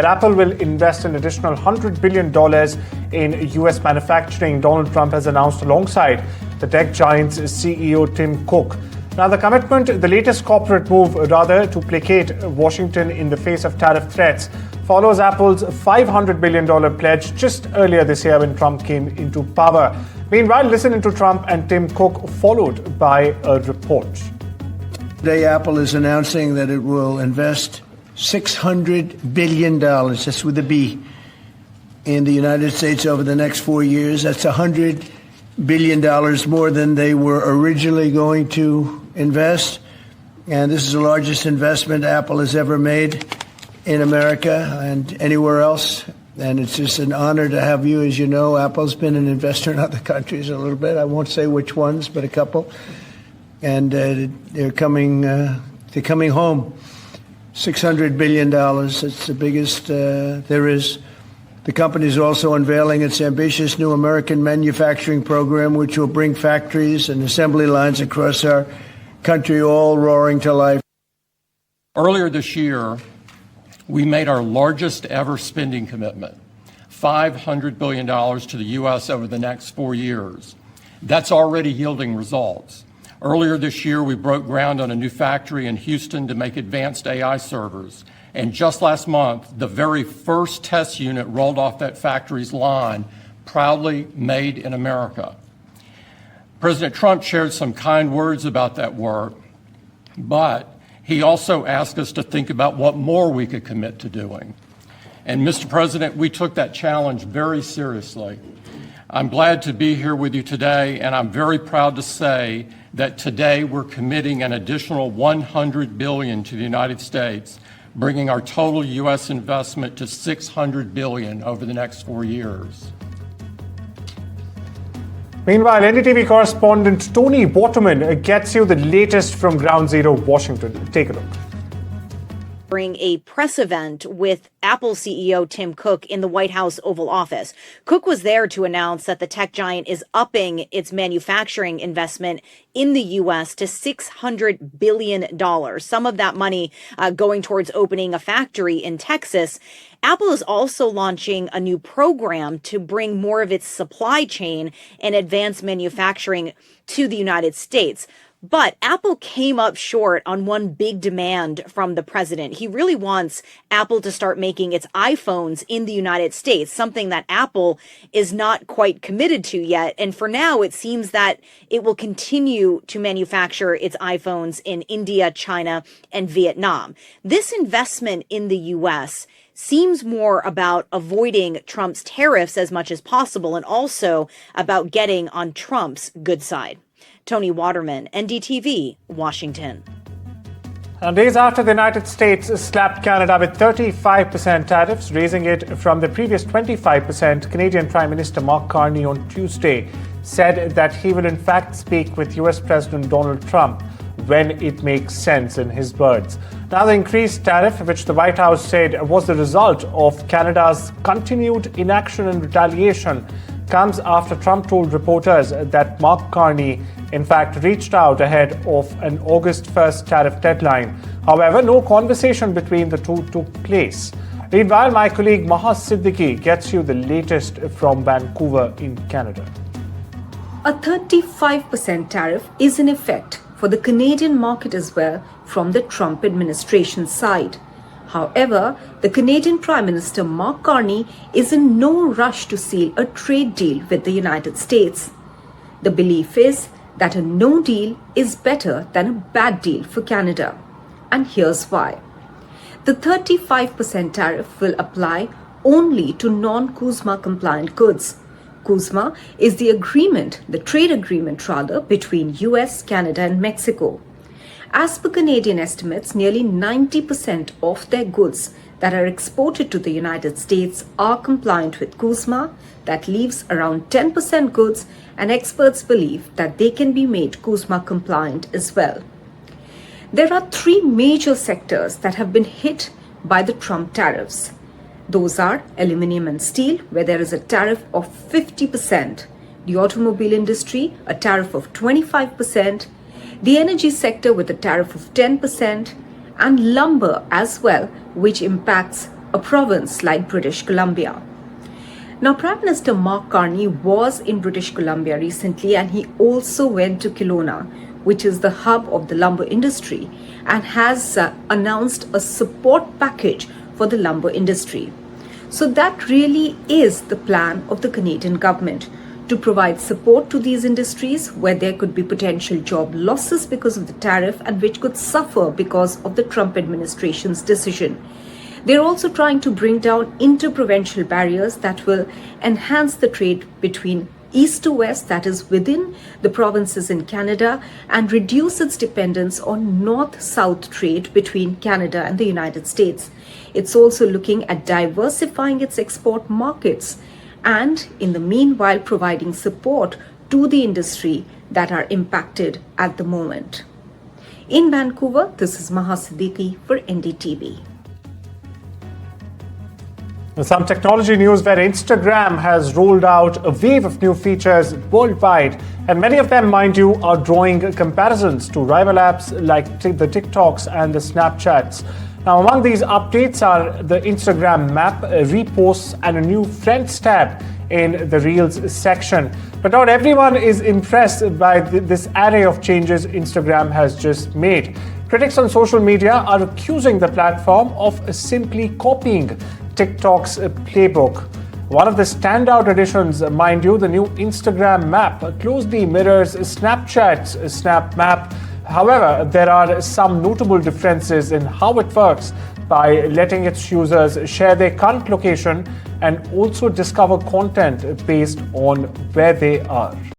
Apple will invest an additional $100 billion in US manufacturing, Donald Trump has announced alongside the tech giant's CEO Tim Cook. Now, the commitment, the latest corporate move, rather, to placate Washington in the face of tariff threats, follows Apple's $500 billion pledge just earlier this year when Trump came into power. Meanwhile, listen to Trump and Tim Cook, followed by a report. Today, Apple is announcing that it will invest $600 billion, that's with a B, in the United States over the next 4 years. That's $100 billion more than they were originally going to invest. And this is the largest investment Apple has ever made in America and anywhere else. And it's just an honor to have you. As you know, Apple's been an investor in other countries a little bit. I won't say which ones, but a couple. And they're coming home. $600 billion. It's the biggest there is. The company is also unveiling its ambitious new American manufacturing program, which will bring factories and assembly lines across our country all roaring to life. Earlier this year, we made our largest ever spending commitment, $500 billion to the U.S. over the next 4 years. That's already yielding results. Earlier this year, we broke ground on a new factory in Houston to make advanced AI servers. And just last month, the very first test unit rolled off that factory's line, proudly made in America. President Trump shared some kind words about that work, but he also asked us to think about what more we could commit to doing. And Mr. President, we took that challenge very seriously. I'm glad to be here with you today, and I'm very proud to say that today we're committing an additional $100 billion to the United States, bringing our total U.S. investment to $600 billion over the next 4 years. Meanwhile, NDTV correspondent Tony Waterman gets you the latest from Ground Zero, Washington. Take a look. During a press event with Apple CEO Tim Cook in the White House Oval Office. Cook was there to announce that the tech giant is upping its manufacturing investment in the U.S. to $600 billion, some of that money going towards opening a factory in Texas. Apple is also launching a new program to bring more of its supply chain and advanced manufacturing to the United States. But Apple came up short on one big demand from the president. He really wants Apple to start making its iPhones in the United States, something that Apple is not quite committed to yet. And for now, it seems that it will continue to manufacture its iPhones in India, China, and Vietnam. This investment in the U.S. seems more about avoiding Trump's tariffs as much as possible and also about getting on Trump's good side. Tony Waterman, NDTV, Washington. Days after the United States slapped Canada with 35% tariffs, raising it from the previous 25%, Canadian Prime Minister Mark Carney on Tuesday said that he will in fact speak with US President Donald Trump when it makes sense, in his words. Now, the increased tariff, which the White House said was the result of Canada's continued inaction and retaliation, comes after Trump told reporters that Mark Carney, in fact, reached out ahead of an August 1st tariff deadline. However, no conversation between the two took place. Meanwhile, my colleague Maha Siddiqui gets you the latest from Vancouver in Canada. A 35% tariff is in effect for the Canadian market as well from the Trump administration side. However, the Canadian Prime Minister Mark Carney is in no rush to seal a trade deal with the United States. The belief is that a no deal is better than a bad deal for Canada. And here's why. The 35% tariff will apply only to non-CUSMA compliant goods. CUSMA is the trade agreement rather, between US, Canada and Mexico. As per Canadian estimates, nearly 90% of their goods that are exported to the United States are compliant with CUSMA. That leaves around 10% goods, and experts believe that they can be made CUSMA compliant as well. There are three major sectors that have been hit by the Trump tariffs. Those are aluminum and steel, where there is a tariff of 50%, the automobile industry, a tariff of 25%, the energy sector with a tariff of 10%, and lumber as well, which impacts a province like British Columbia. Now, Prime Minister Mark Carney was in British Columbia recently, and he also went to Kelowna, which is the hub of the lumber industry, and has announced a support package for the lumber industry. So that really is the plan of the Canadian government, to provide support to these industries where there could be potential job losses because of the tariff and which could suffer because of the Trump administration's decision. They're also trying to bring down interprovincial barriers that will enhance the trade between east to west, that is within the provinces in Canada, and reduce its dependence on north-south trade between Canada and the United States. It's also looking at diversifying its export markets and, in the meanwhile, providing support to the industry that are impacted at the moment. In Vancouver, this is Maha Siddiqui for NDTV. Some technology news where Instagram has rolled out a wave of new features worldwide, and many of them, mind you, are drawing comparisons to rival apps like the TikToks and the Snapchats. Now, among these updates are the Instagram map, reposts, and a new Friends tab in the Reels section. But not everyone is impressed by this array of changes Instagram has just made. Critics on social media are accusing the platform of simply copying TikTok's playbook. One of the standout additions, mind you, the new Instagram map closely mirrors Snapchat's Snap Map. However, there are some notable differences in how it works by letting its users share their current location and also discover content based on where they are.